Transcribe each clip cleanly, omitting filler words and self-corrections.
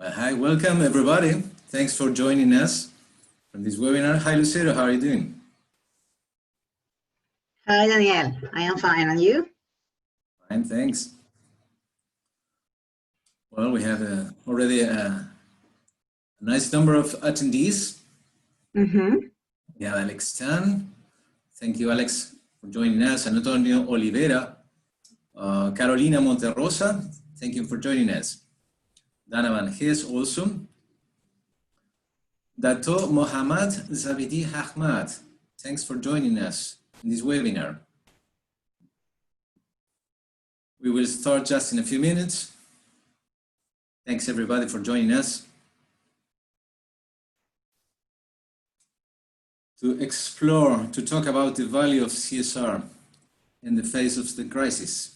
Well, hi, welcome everybody. Thanks for joining us from this webinar. Hi, Lucero, how are you doing? Hi, Daniel. I am fine, and you? Fine, thanks. Well, we have already a nice number of attendees. We have Alex Tan. Thank you, Alex, for joining us. Antonio Oliveira. Carolina Monterrosa. Thank you for joining us. Dana Van Ges also. Dato Mohammad Zabidi Ahmad. Thanks for joining us in this webinar. We will start just in a few minutes. Thanks everybody for joining us to explore, to talk about the value of CSR in the face of the crisis.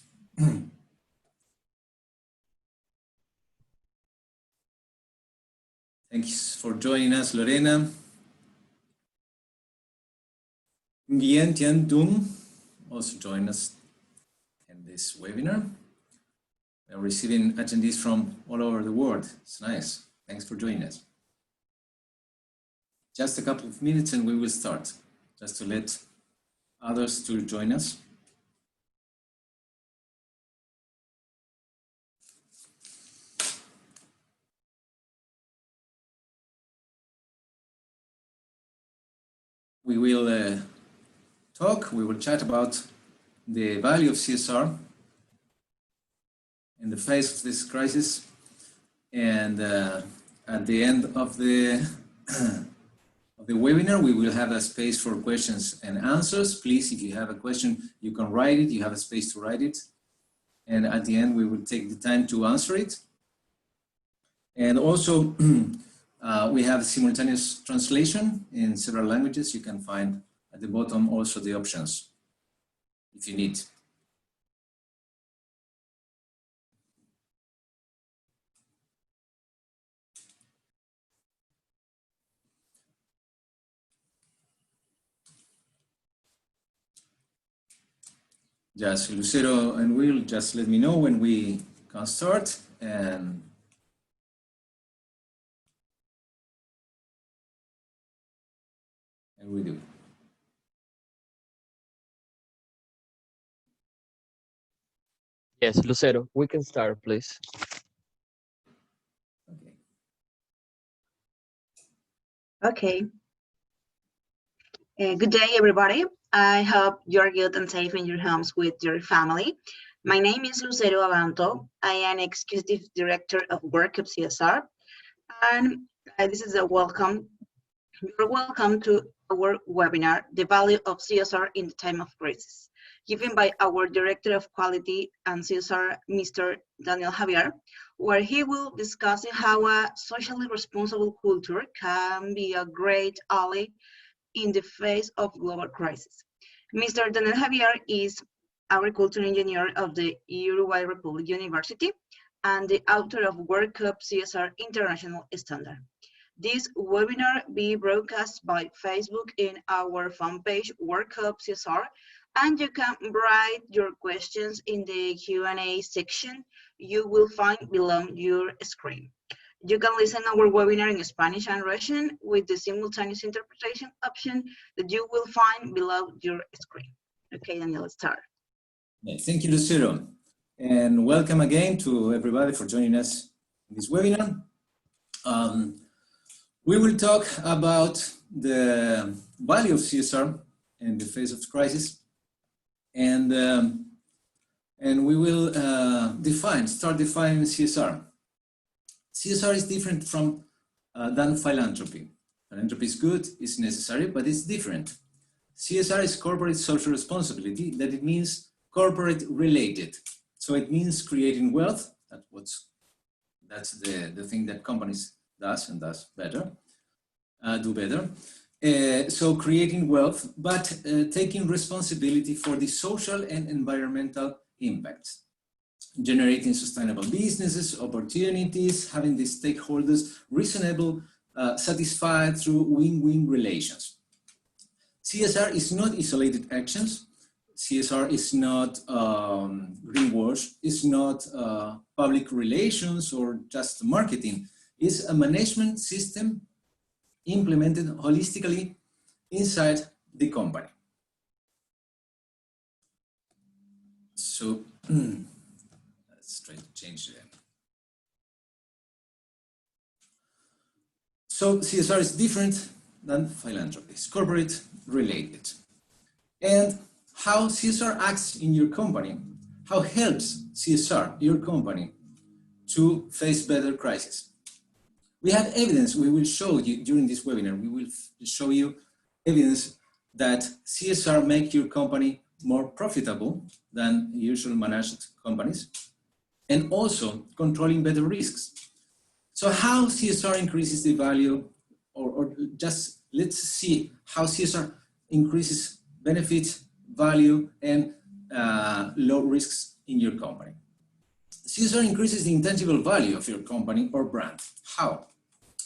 Thanks for joining us, Lorena. Nguyen Tian Dung also join us in this webinar. We're receiving attendees from all over the world. It's nice. Thanks for joining us. Just a couple of minutes and we will start, just to let others to join us. We will we will chat about the value of CSR in the face of this crisis, and at the end of the webinar we will have a space for questions and answers. Please, if you have a question, you can write it, you have a space to write it, and at the end we will take the time to answer it. And also we have simultaneous translation in several languages. You can find at the bottom also the options if you need. Just Lucero and Will, just let me know when we can start, and we do. Yes, Lucero, we can start, please. Okay. Good day, everybody. I hope you're good and safe in your homes with your family. My name is Lucero Abanto. I am Executive Director of WORLDCOB CSR, and this is a welcome. You're welcome to our webinar, The Value of CSR in the Time of Crisis, given by our Director of Quality and CSR, Mr. Daniel Javier, where he will discuss how a socially responsible culture can be a great ally in the face of global crisis. Mr. Daniel Javier is agriculture engineer of the Uruguay Republic University and the author of WORLDCOB CSR International Standard. This webinar be broadcast by Facebook in our fan page WORLDCOB CSR, and you can write your questions in the Q&A section you will find below your screen. You can listen to our webinar in Spanish and Russian with the simultaneous interpretation option that you will find below your screen. Okay, Daniel, let's start. Thank you, Lucero. And welcome again to everybody for joining us in this webinar. We will talk about the value of CSR in the face of the crisis, and we will start defining CSR. CSR is different than philanthropy. Philanthropy is good, it's necessary, but it's different. CSR is corporate social responsibility, that it means corporate related. So it means creating wealth. That's the thing that companies do better. So creating wealth, but taking responsibility for the social and environmental impacts. Generating sustainable businesses, opportunities, having the stakeholders reasonable, satisfied through win-win relations. CSR is not isolated actions. CSR is not greenwash, it's not public relations or just marketing. is a management system implemented holistically inside the company. So let's try to change that. So CSR is different than philanthropy. It's corporate related. And how CSR acts in your company, how helps CSR your company to face better crises. We have evidence we will show you during this webinar. We will show you evidence that CSR make your company more profitable than usual managed companies, and also controlling better risks. So how CSR increases the value, or just let's see how CSR increases benefit, value, and low risks in your company. CSR increases the intangible value of your company or brand. How?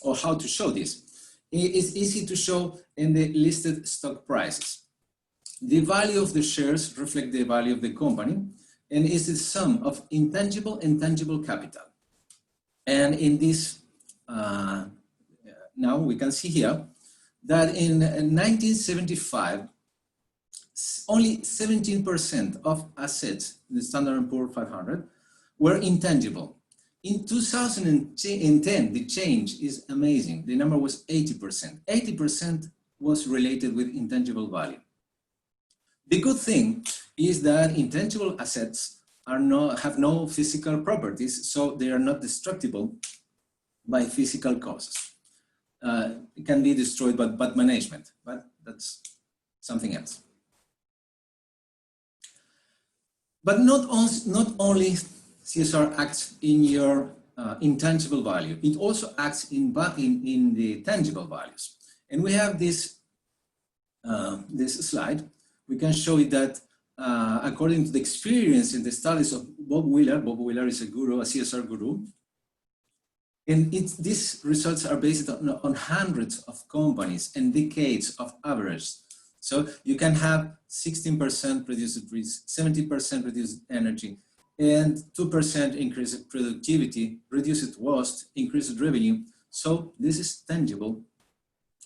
Or how to show this? It's easy to show in the listed stock prices. The value of the shares reflect the value of the company and is the sum of intangible and tangible capital. And in this, now we can see here that in 1975, only 17% of assets in the Standard & Poor's 500 were intangible. In 2010, the change is amazing. The number was 80%. 80% was related with intangible value. The good thing is that intangible assets have no physical properties, so they are not destructible by physical causes. It can be destroyed by bad management, but that's something else. But not only CSR acts in your intangible value, it also acts in the tangible values. And we have this slide. We can show you that according to the experience in the studies of Bob Wheeler is a guru, a CSR guru, and these results are based on hundreds of companies and decades of average. So you can have 16% reduced risk, 70% reduced energy, and 2% increased productivity, reduced waste, increased revenue. So this is tangible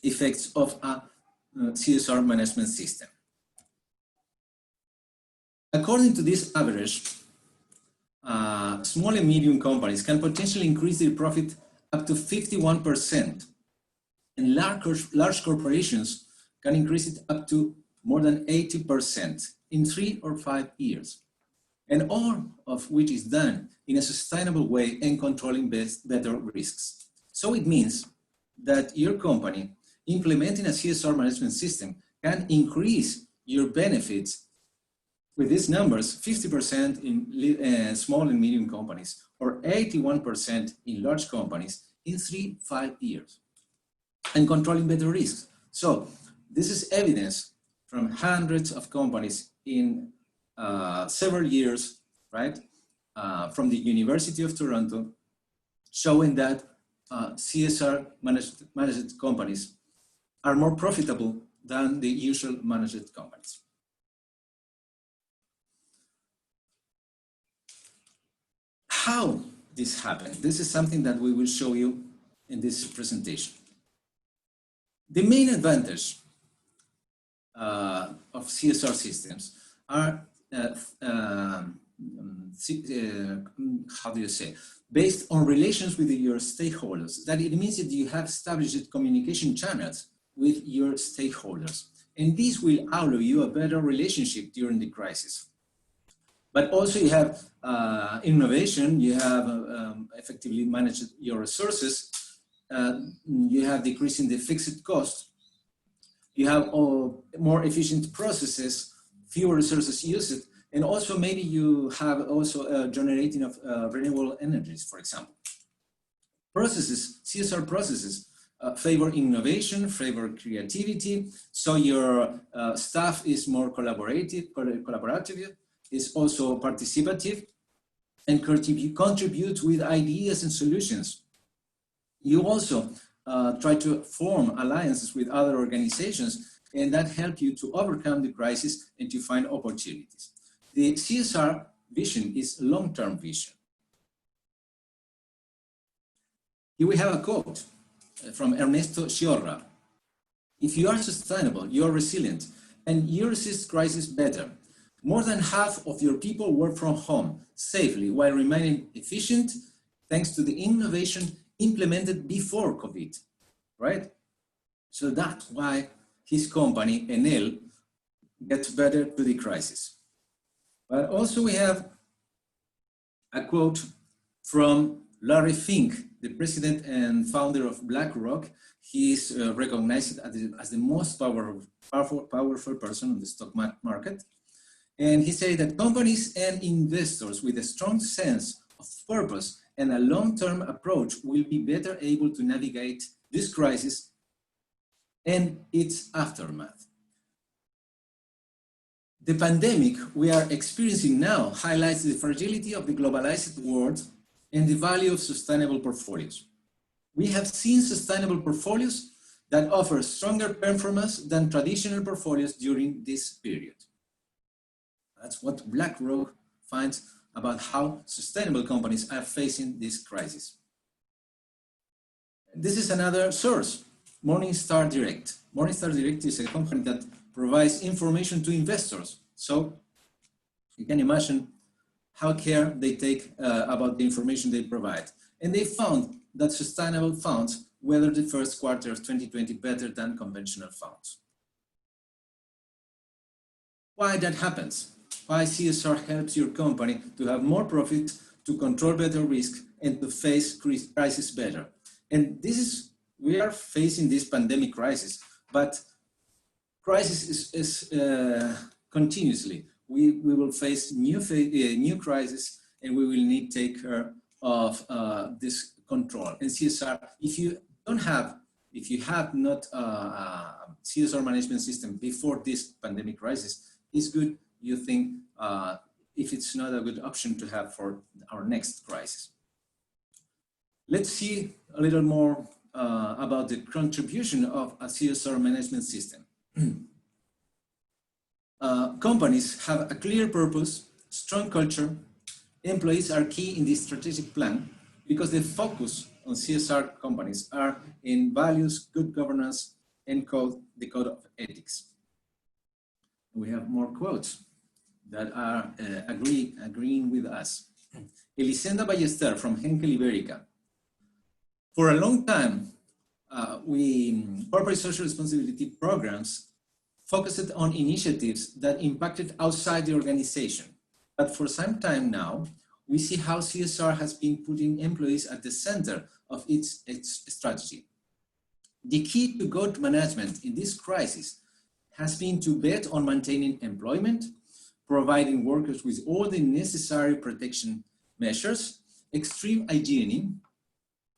effects of a CSR management system. According to this average, small and medium companies can potentially increase their profit up to 51%, and large corporations can increase it up to more than 80% in 3 or 5 years, and all of which is done in a sustainable way and controlling better risks. So it means that your company implementing a CSR management system can increase your benefits with these numbers, 50% in small and medium companies, or 81% in large companies in 3-5 years, and controlling better risks. So this is evidence from hundreds of companies in several years, right? From the University of Toronto, showing that CSR managed companies are more profitable than the usual managed companies. How this happened? This is something that we will show you in this presentation. The main advantage of CSR systems are, based on relations with your stakeholders. That it means that you have established communication channels with your stakeholders. And this will allow you a better relationship during the crisis. But also you have innovation, you have effectively managed your resources, you have decreasing the fixed cost, you have more efficient processes, fewer resources used, and also maybe you have also generating of renewable energies, for example. Processes, CSR processes, favor innovation, favor creativity, so your staff is more collaborative, is also participative, and contribute with ideas and solutions. You also try to form alliances with other organizations, and that help you to overcome the crisis and to find opportunities. The CSR vision is long-term vision. Here we have a quote from Ernesto Sciorra. If you are sustainable, you are resilient, and you resist crisis better. More than half of your people work from home safely while remaining efficient thanks to the innovation implemented before COVID, right? So that's why his company, Enel, gets better to the crisis. But also we have a quote from Larry Fink, the president and founder of BlackRock. He is recognized as the most powerful person on the stock market. And he said that companies and investors with a strong sense of purpose and a long-term approach will be better able to navigate this crisis and its aftermath. The pandemic we are experiencing now highlights the fragility of the globalized world and the value of sustainable portfolios. We have seen sustainable portfolios that offer stronger performance than traditional portfolios during this period. That's what BlackRock finds about how sustainable companies are facing this crisis. This is another source, Morningstar Direct. Morningstar Direct is a company that provides information to investors. So you can imagine how care they take about the information they provide. And they found that sustainable funds weathered the first quarter of 2020 better than conventional funds. Why that happens? Why CSR helps your company to have more profit, to control better risk, and to face crisis better. And this is, we are facing this pandemic crisis, but crisis is continuously. We will face new crisis, and we will need to take care of this control. And CSR, if you have not a CSR management system before this pandemic crisis, it's good. You think if it's not a good option to have for our next crisis. Let's see a little more about the contribution of a CSR management system. Companies have a clear purpose, strong culture. Employees are key in the strategic plan because the focus on CSR companies are in values, good governance, and the code of ethics. We have more quotes that are agreeing with us. Elisenda Ballester from Henkel Ibérica. For a long time, corporate social responsibility programs focused on initiatives that impacted outside the organization. But for some time now, we see how CSR has been putting employees at the center of its strategy. The key to good management in this crisis has been to bet on maintaining employment, providing workers with all the necessary protection measures, extreme hygiene,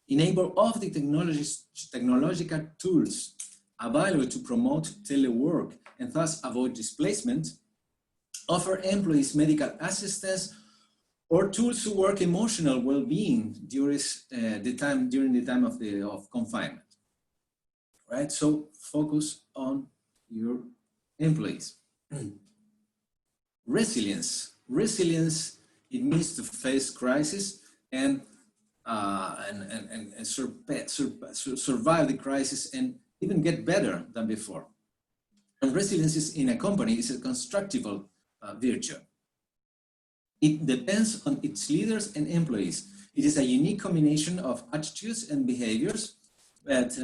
enable all of the technological tools available to promote telework and thus avoid displacement, offer employees medical assistance or tools to work emotional well-being during the time of confinement. Right? So focus on your employees. Resilience. Resilience, it means to face crisis and survive the crisis and even get better than before. And resilience in a company is a constructive virtue. It depends on its leaders and employees. It is a unique combination of attitudes and behaviors, but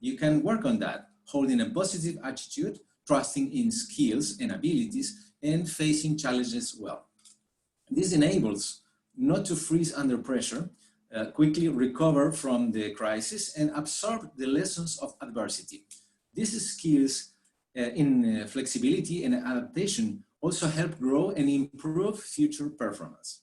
you can work on that, holding a positive attitude, trusting in skills and abilities, and facing challenges well. This enables not to freeze under pressure, quickly recover from the crisis, and absorb the lessons of adversity. These skills in flexibility and adaptation also help grow and improve future performance.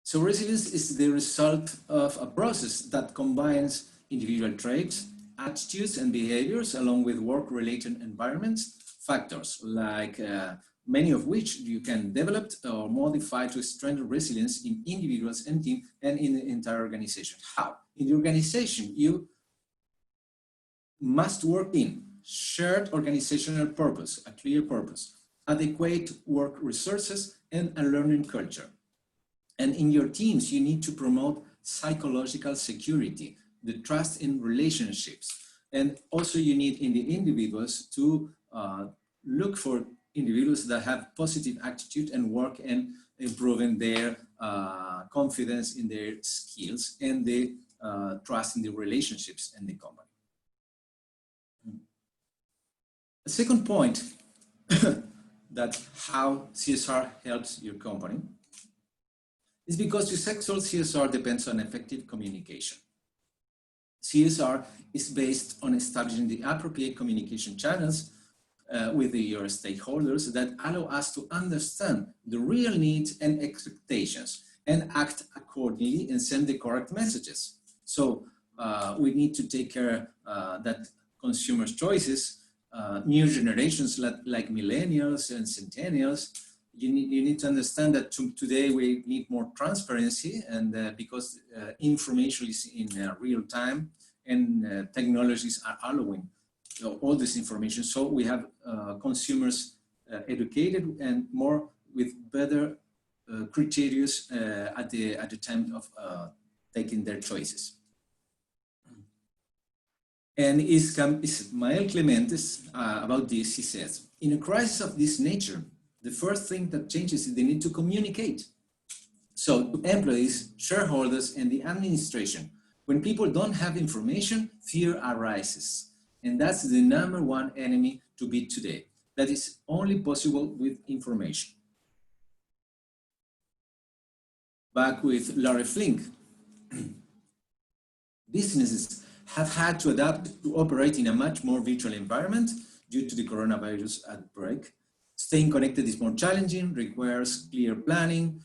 So resilience is the result of a process that combines individual traits, attitudes and behaviors along with work-related environments, factors like many of which you can develop or modify to strengthen resilience in individuals and team and in the entire organization. How? In the organization, you must work in shared organizational purpose, a clear purpose, adequate work resources, and a learning culture. And in your teams, you need to promote psychological security, the trust in relationships. And also you need in the individuals to look for individuals that have positive attitude and work in improving their confidence in their skills and the trust in the relationships in the company. A second point that how CSR helps your company is because successful CSR depends on effective communication. CSR is based on establishing the appropriate communication channels with your stakeholders that allow us to understand the real needs and expectations and act accordingly and send the correct messages. So we need to take care that consumers' choices, new generations like millennials and centennials, you need to understand that today we need more transparency, and because information is in real time and technologies are allowing all this information. So we have consumers educated and more with better criteria at the time of taking their choices. And Ismael Clementes, about this, he says, in a crisis of this nature, the first thing that changes is the need to communicate. So to employees, shareholders, and the administration, when people don't have information, fear arises. And that's the #1 enemy to beat today. That is only possible with information. Back with Larry Flink. Businesses have had to adapt to operate in a much more virtual environment due to the coronavirus outbreak. Staying connected is more challenging, requires clear planning,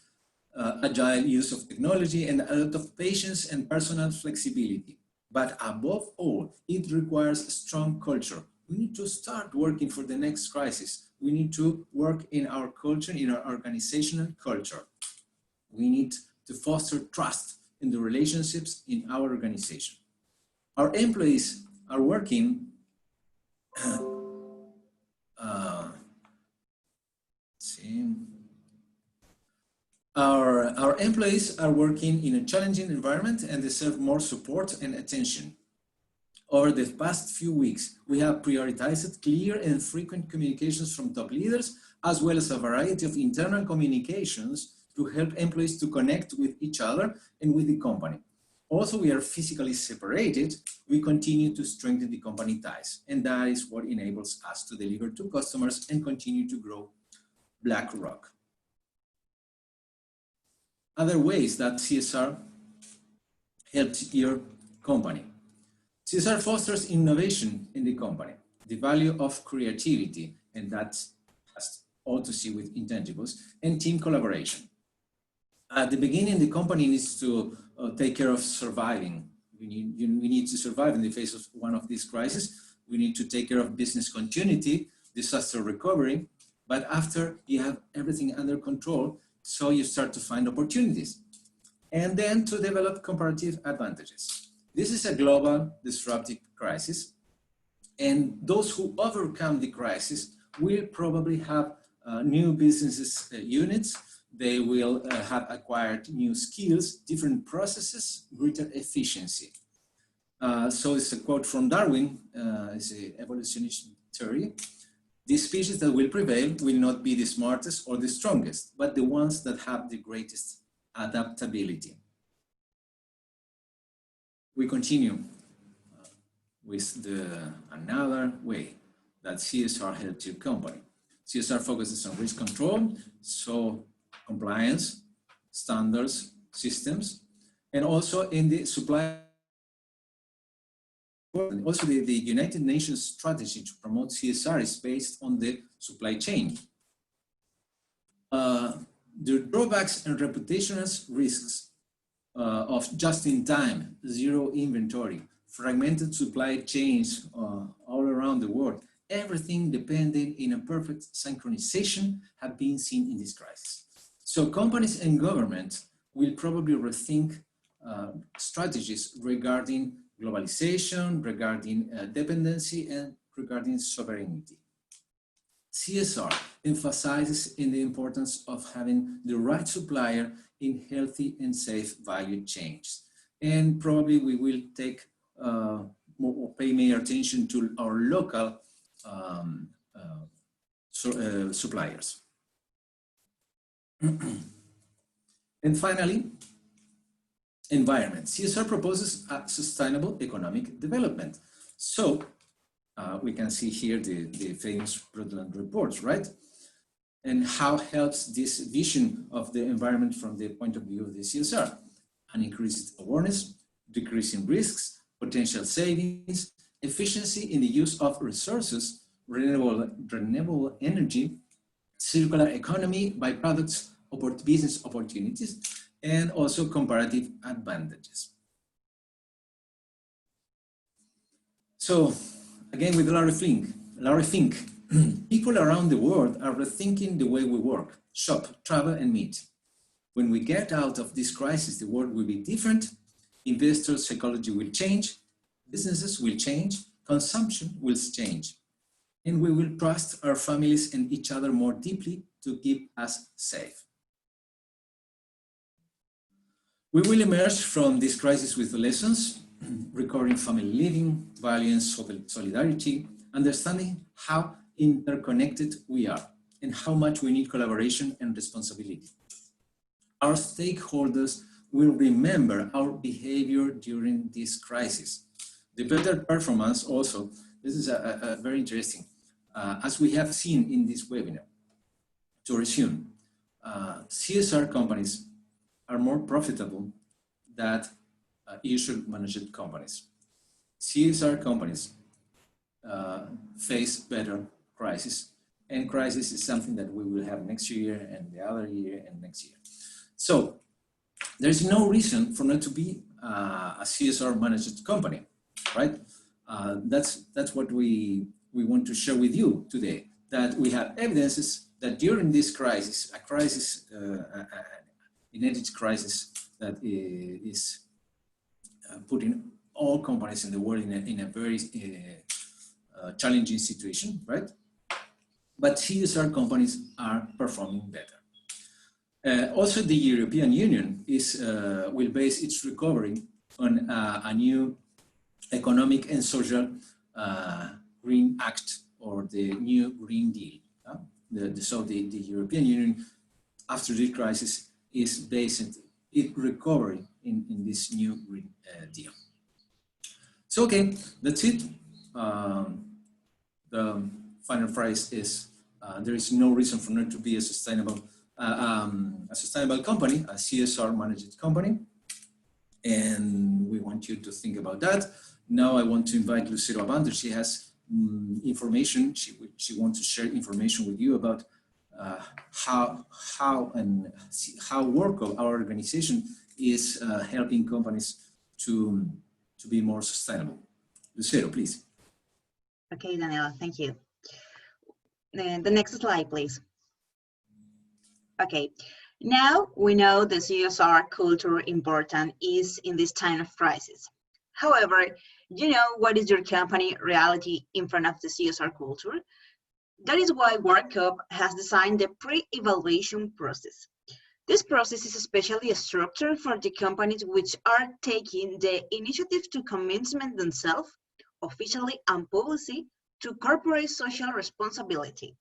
agile use of technology, and a lot of patience and personal flexibility. But above all, it requires a strong culture. We need to start working for the next crisis. We need to work in our culture, in our organizational culture. We need to foster trust in the relationships in our organization. Our employees are working Our employees are working in a challenging environment and deserve more support and attention. Over the past few weeks, we have prioritized clear and frequent communications from top leaders, as well as a variety of internal communications to help employees to connect with each other and with the company. Also, we are physically separated. We continue to strengthen the company ties, and that is what enables us to deliver to customers and continue to grow BlackRock. Other ways that CSR helps your company. CSR fosters innovation in the company, the value of creativity, and that has all to see with intangibles, and team collaboration. At the beginning, the company needs to take care of surviving. We need to survive in the face of one of these crises. We need to take care of business continuity, disaster recovery, but after you have everything under control, so you start to find opportunities. And then to develop comparative advantages. This is a global disruptive crisis, and those who overcome the crisis will probably have new businesses units. They will have acquired new skills, different processes, greater efficiency. So it's a quote from Darwin, it's an evolutionist theory. The species that will prevail will not be the smartest or the strongest, but the ones that have the greatest adaptability. We continue with another way that CSR helps your company. CSR focuses on risk control, so compliance, standards, systems, and also in the supply. Also, the United Nations strategy to promote CSR is based on the supply chain. The drawbacks and reputational risks of just-in-time, zero inventory, fragmented supply chains all around the world, everything depending in a perfect synchronization have been seen in this crisis. So companies and governments will probably rethink strategies regarding globalization, regarding dependency, and regarding sovereignty. CSR emphasizes in the importance of having the right supplier in healthy and safe value chains. And probably we will take more, pay more attention to our local suppliers. And finally, environment. CSR proposes a sustainable economic development. So we can see here the famous Brundtland reports, right? And how helps this vision of the environment from the point of view of the CSR? An increased awareness, decreasing risks, potential savings, efficiency in the use of resources, renewable energy, circular economy, byproducts, business opportunities, and also comparative advantages. So again, with Larry Fink, people around the world are rethinking the way we work, shop, travel, and meet. When we get out of this crisis, the world will be different. Investors' psychology will change, businesses will change, consumption will change, and we will trust our families and each other more deeply to keep us safe. We will emerge from this crisis with lessons, recording family living, valuing solidarity, understanding how interconnected we are and how much we need collaboration and responsibility. Our stakeholders will remember our behavior during this crisis. The better performance also, this is a very interesting, as we have seen in this webinar. To resume, CSR companies are more profitable than usual managed companies. CSR companies face better crisis, and crisis is something that we will have next year and the other year and next year. So there's no reason for not to be a CSR managed company, right? That's what we want to share with you today, that we have evidences that during this crisis, a crisis, an energy crisis that is putting all companies in the world in a very challenging situation, right? But CSR companies are performing better. Also, the European Union will base its recovery on a new economic and social Green Act, or the new Green Deal. So the European Union, after this crisis, is based its recovery in this new Green Deal. So, okay, that's it. The final phrase is, there is no reason for not to be a sustainable company, a CSR managed company. And we want you to think about that. Now I want to invite Lucero Abanto. She has information. She wants to share information with you about how WORLDCOB, our organization, is helping companies to be more sustainable. Lucero, please. Okay, Daniel, thank you. The next slide, please. Okay, now we know the CSR culture important is in this time of crisis. However, you know what is your company reality in front of the CSR culture? That is why WORLDCOB has designed the pre-evaluation process. This process is especially structured for the companies which are taking the initiative to commitment themselves, officially and publicly, to corporate social responsibility.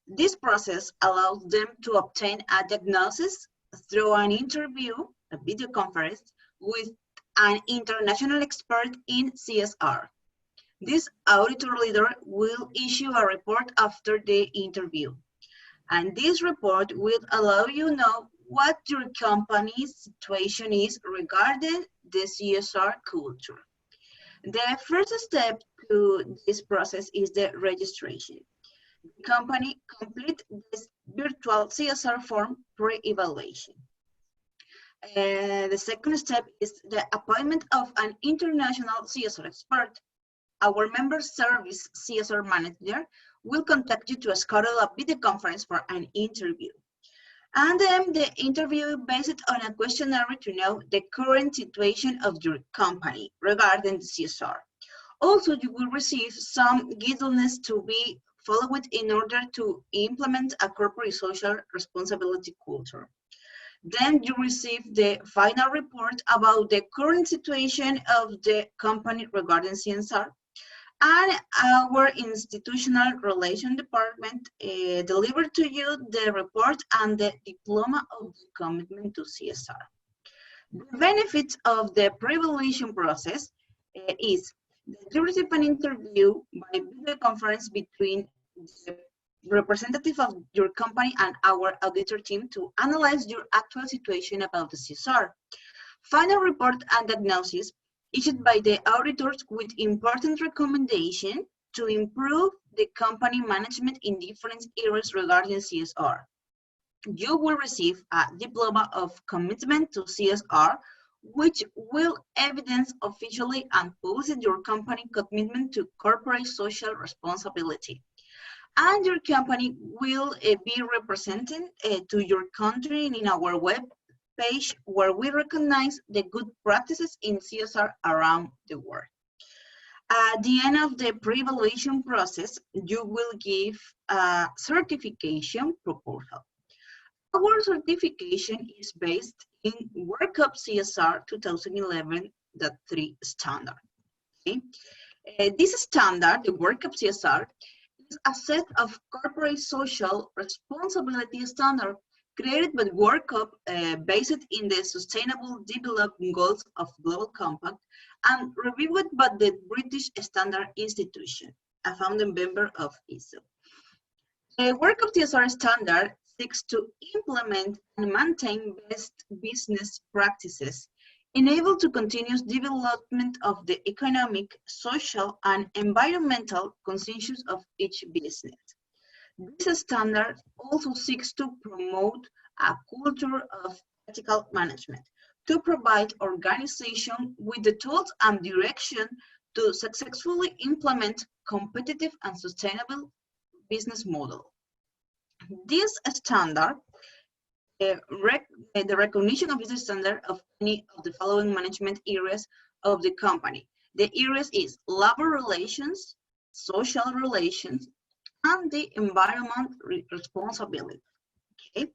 This process allows them to obtain a diagnosis through an interview, a video conference, with an international expert in CSR. This auditor leader will issue a report after the interview. And this report will allow you to know what your company's situation is regarding the CSR culture. The first step to this process is the registration. The company complete this virtual CSR form pre-evaluation. The second step is the appointment of an international CSR expert. Our member service CSR manager will contact you to schedule a video conference for an interview. And then the interview based on a questionnaire to know the current situation of your company regarding the CSR. Also, you will receive some guidelines to be followed in order to implement a corporate social responsibility culture. Then you receive the final report about the current situation of the company regarding CSR. And our institutional relation department delivered to you the report and the diploma of the commitment to CSR. The benefits of the pre-evaluation process is that you receive an interview by video conference between the representative of your company and our auditor team to analyze your actual situation about the CSR. Final report and diagnosis issued by the auditors with important recommendation to improve the company management in different areas regarding CSR. You will receive a diploma of commitment to CSR, which will evidence officially and publicly your company commitment to corporate social responsibility. And your company will be represented to your country in our web page where we recognize the good practices in CSR around the world. At the end of the pre-evaluation process, you will give a certification proposal. Our certification is based in WORLDCOB CSR 2011.3 standard. Okay? This standard, the WORLDCOB CSR, is a set of corporate social responsibility standards created by WORLDCOB based in the Sustainable Development Goals of Global Compact and reviewed by the British Standard Institution, a founding member of ISO. The WORLDCOB CSR standard seeks to implement and maintain best business practices, enable to continuous development of the economic, social, and environmental conscience of each business. This standard also seeks to promote a culture of ethical management, to provide organization with the tools and direction to successfully implement competitive and sustainable business model. This standard, the recognition of this standard of any of the following management areas of the company. The areas is labor relations, social relations, and the environment responsibility. Okay,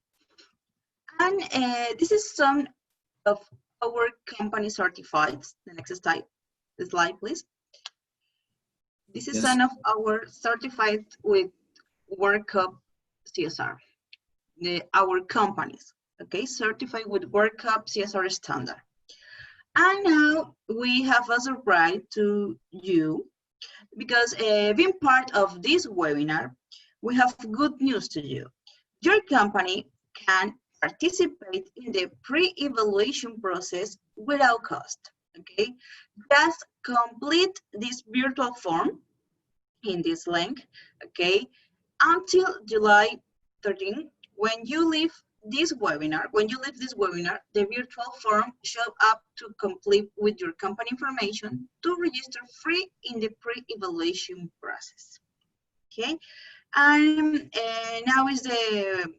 and this is some of our company certifieds. The next slide, please. This is some of our certified with WORLDCOB CSR. Our companies, okay, certified with WORLDCOB CSR standard. And now we have a surprise to you, because being part of this webinar, we have good news to you. Your company can participate in the pre-evaluation process without cost, okay? Just complete this virtual form in this link, okay, until July 13. When you leave this webinar, the virtual form show up to complete with your company information to register free in the pre-evaluation process. Okay, and now is the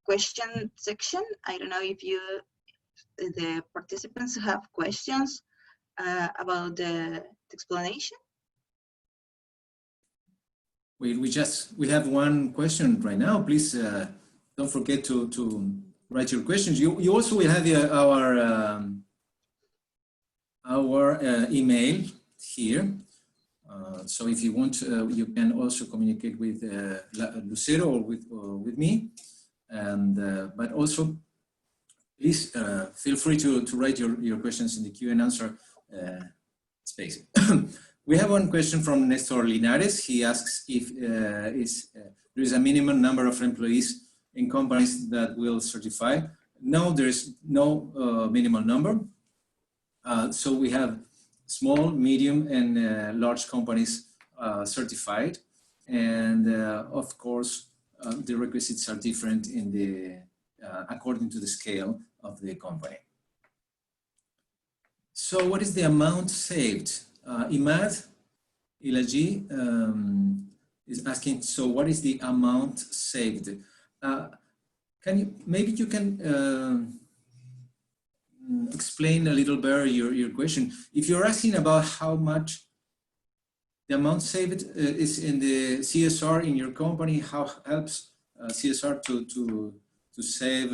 question section. I don't know if the participants have questions about the explanation. We have one question right now. Please don't forget to write your questions. You also will have our email here. So if you want, you can also communicate with Lucero or with me. And but also, please feel free to write your questions in the Q and answer space. We have one question from Nestor Linares. He asks if there is a minimum number of employees in companies that will certify. No, there is no minimum number. So we have small, medium, and large companies certified. And of course, the requisites are different in the according to the scale of the company. So what is the amount saved? Imad Ilaji is asking, so what is the amount saved? Maybe you can explain a little better your question. If you're asking about how much the amount saved is in the CSR in your company, how helps CSR to save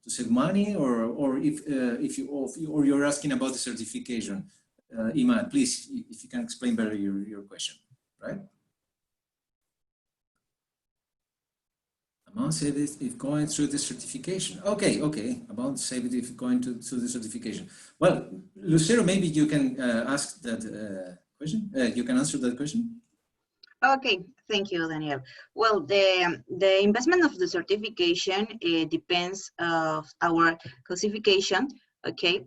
to save money, or if you're asking about the certification. Iman, please, if you can explain better your question, right? Amount saved if going through the certification. Okay, amount saved if going through the certification. Well, Lucero, maybe you can ask that question. You can answer that question. Okay, thank you, Daniel. Well, the investment of the certification depends of our classification, okay,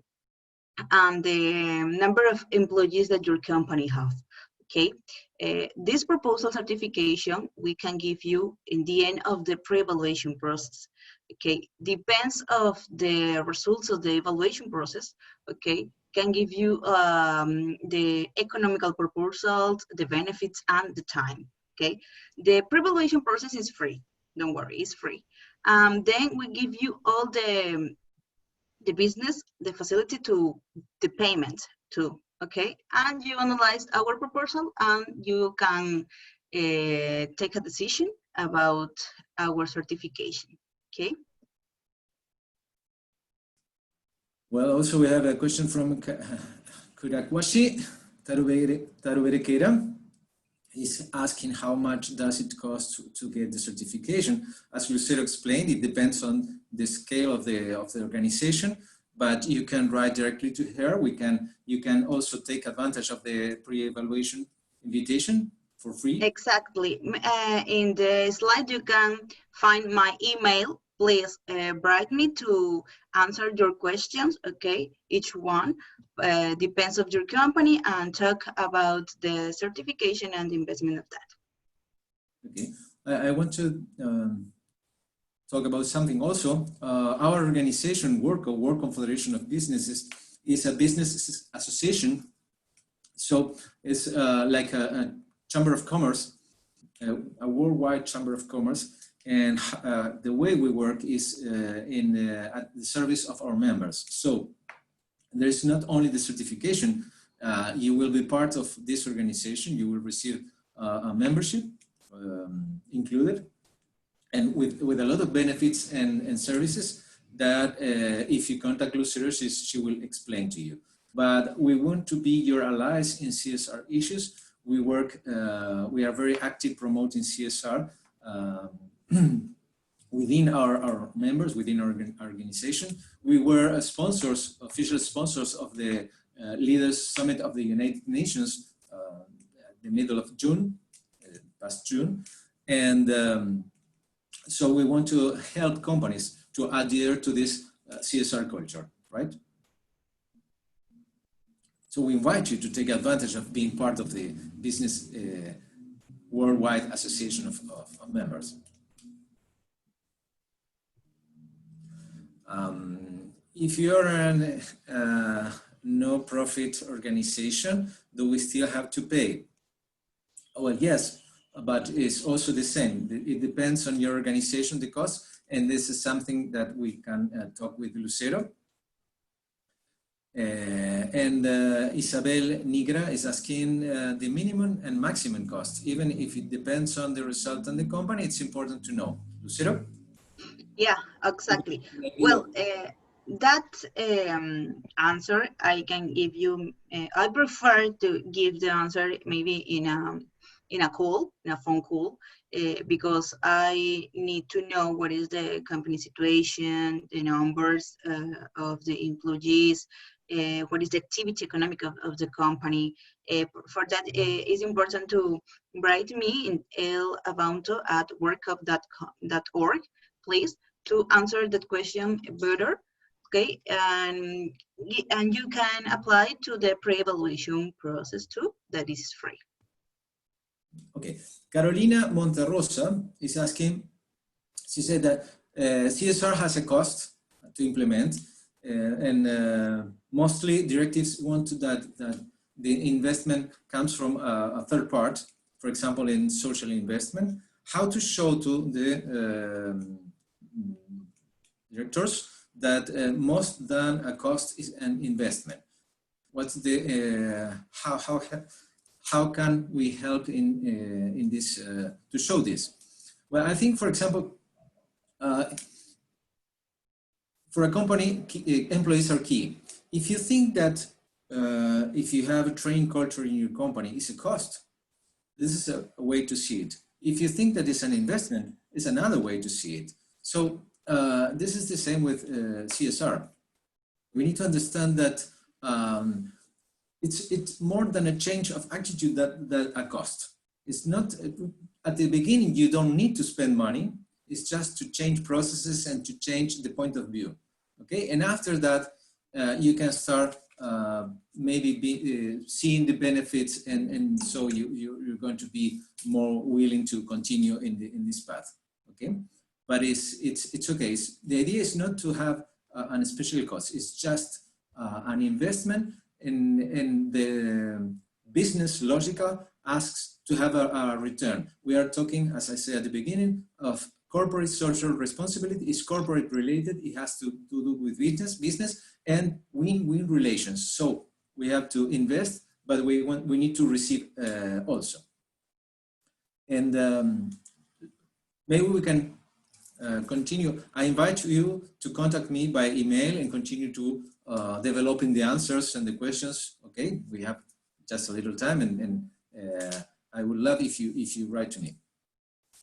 and the number of employees that your company has. Okay, this proposal certification we can give you in the end of the pre-evaluation process. Okay, depends of the results of the evaluation process. Okay, can give you the economical proposals, the benefits, and the time. Okay, the pre-evaluation process is free. Don't worry, it's free. Then we give you all the business, the facility to the payment too. Okay, and you analyze our proposal and you can take a decision about our certification. Okay. Well, also we have a question from Kurakwashi Taruberekeira. He's asking how much does it cost to get the certification. As Lucero explained, it depends on the scale of the organization, but you can write directly to her. You can also take advantage of the pre-evaluation invitation for free. Exactly. In the slide, you can find my email. Please write me to answer your questions, okay? Each one depends of your company, and talk about the certification and the investment of that. Okay, I want to talk about something also. Our organization, WORLDCOB, World Confederation of Businesses, is a business association. So it's like a chamber of commerce, a worldwide chamber of commerce. And the way we work is at the service of our members. So there's not only the certification, you will be part of this organization, you will receive a membership included, and with a lot of benefits and services that if you contact Lucero, she will explain to you. But we want to be your allies in CSR issues. We work, we are very active promoting CSR within our members, within our organization. We were sponsors, official sponsors of the Leaders Summit of the United Nations at the middle of June, past June. And so we want to help companies to adhere to this CSR culture, right? So we invite you to take advantage of being part of the business worldwide association of members. If you're a no-profit organization, do we still have to pay? Well, yes, but it's also the same. It depends on your organization, the cost, and this is something that we can talk with Lucero. And Isabel Nigra is asking the minimum and maximum cost. Even if it depends on the result and the company, it's important to know. Lucero? Yeah, exactly. Well, that answer I can give you. I prefer to give the answer maybe in a call, in a phone call, because I need to know what is the company situation, the numbers of the employees, what is the activity economic of the company. For that, it's important to write me in labanto@worldcob.org, please, to answer that question better. Okay, and you can apply to the pre-evaluation process too, that is free. Okay, Carolina Monterrosa is asking, she said that CSR has a cost to implement, and mostly directives want that the investment comes from a third part, for example, in social investment. How to show to the directors that most than a cost is an investment? What's the how can we help in this to show this? Well, I think, for example, for a company, employees are key. If you think that if you have a training culture in your company, it's a cost, this is a way to see it. If you think that it's an investment, it's another way to see it. So this is the same with CSR. We need to understand that it's more than a change of attitude that a cost. It's not, at the beginning, you don't need to spend money. It's just to change processes and to change the point of view. Okay, and after that, you can start maybe seeing the benefits, and so you're going to be more willing to continue in this path. Okay, but it's okay. The idea is not to have an special cost. It's just an investment, and the business logical asks to have a return. We are talking, as I said at the beginning, of corporate social responsibility. Is corporate related. It has to do with business and win-win relations. So we have to invest, but we need to receive also. And maybe we can continue. I invite you to contact me by email and continue to developing the answers and the questions. Okay, we have just a little time, and I would love if you write to me.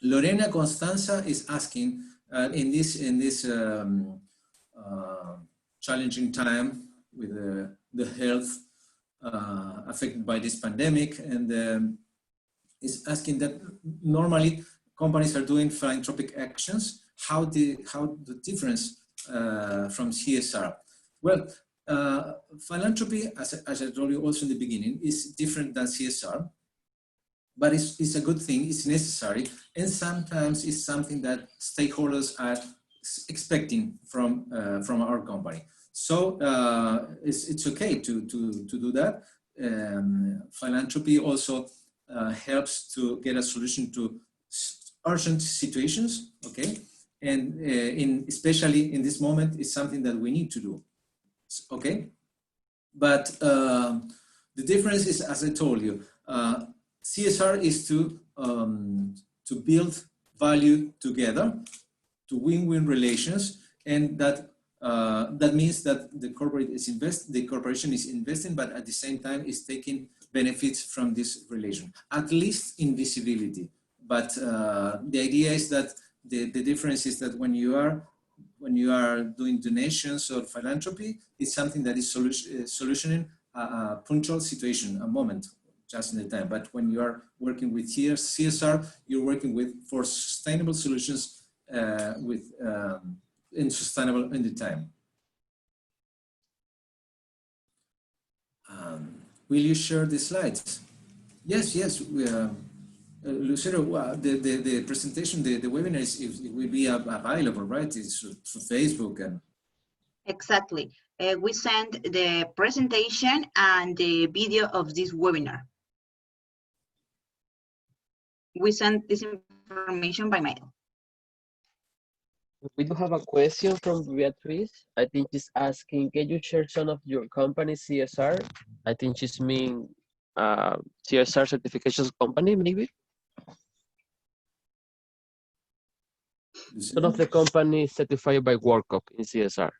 Lorena Constanza is asking in this challenging time with the health affected by this pandemic, and is asking that normally companies are doing philanthropic actions. How the difference from CSR? Well, philanthropy, as I told you also in the beginning, is different than CSR. But it's a good thing, it's necessary, and sometimes it's something that stakeholders are expecting from our company. So it's okay to do that. Philanthropy also helps to get a solution to urgent situations, okay? And especially in this moment, it's something that we need to do, okay? But the difference is, as I told you, CSR is to build value together, to win-win relations, and that means that the corporation is investing, but at the same time is taking benefits from this relation, at least in visibility. But the idea is that the difference is that when you are doing donations or philanthropy, it's something that is solutioning a punctual situation, a moment, just in the time. But when you are working with CSR, you're working for sustainable solutions and sustainable in the time. Will you share the slides? Yes. Lucero, the presentation, the webinar will be available, right? It's through Facebook and. Exactly. We sent the presentation and the video of this webinar. We sent this information by mail. We do have a question from Beatrice. I think she's asking, can you share some of your company's CSR? I think she's mean CSR certifications company, maybe? Some of the companies certified by WORLDCOB in CSR.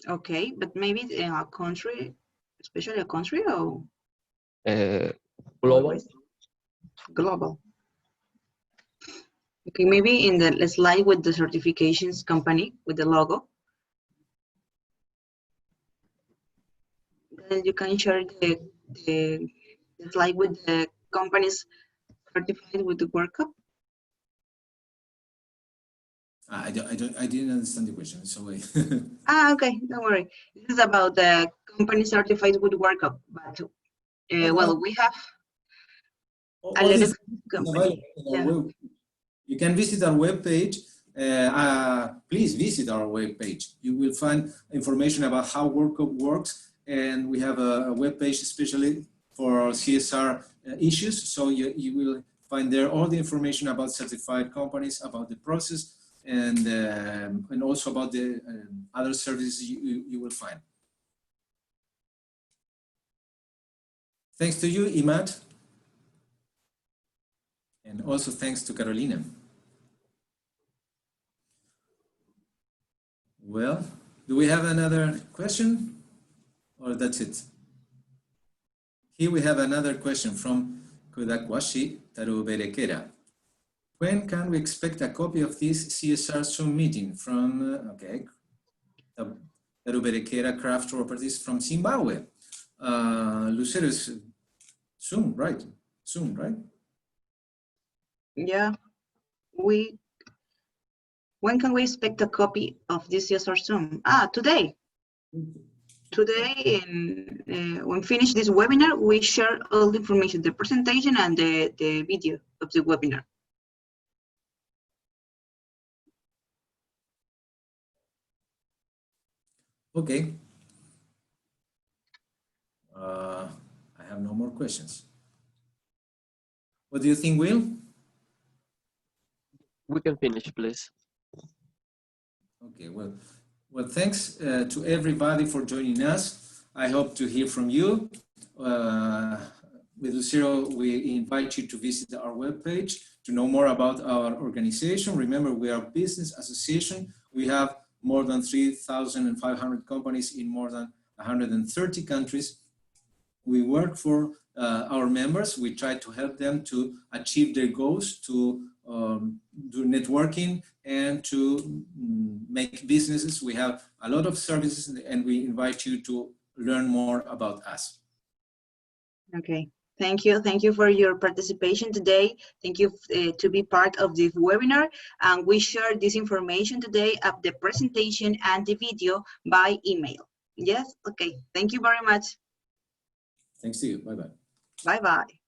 Okay, but maybe in a country, especially a country or? Global. Global. Okay, maybe in the slide with the certifications company, with the logo. Then you can share the slide with the companies certified with the WORLDCOB. I didn't understand the question, so wait. Okay, don't worry. This is about the company certified with WORLDCOB, but well, we have a lot of companies. Yeah. You can visit our webpage. Please visit our webpage. You will find information about how WORLDCOB works, and we have a webpage especially for CSR issues. So you will find there all the information about certified companies, about the process, and also about the other services you will find. Thanks to you, Imad. And also thanks to Carolina. Well, do we have another question or that's it? Here we have another question from Kudakwashi Taruberekera. When can we expect a copy of this CSR Zoom meeting from, okay, Taruberekera Craft Properties from Zimbabwe? Lucero is soon, right? Soon, right? Yeah, when can we expect a copy of this CSR Zoom? Today. Today, when we finish this webinar, we share all the information, the presentation and the video of the webinar. Okay. I have no more questions. What do you think, Will? We can finish, please. Okay, well, thanks to everybody for joining us. I hope to hear from you. With Lucero, we invite you to visit our webpage to know more about our organization. Remember, we are a business association. We have more than 3,500 companies in more than 130 countries. We work for our members. We try to help them to achieve their goals, to do networking and to make businesses. We have a lot of services and we invite you to learn more about us. Okay, thank you. Thank you for your participation today. Thank you to be part of this webinar. And we share this information today of the presentation and the video by email. Yes, okay. Thank you very much. Thanks to you. Bye-bye. Bye-bye.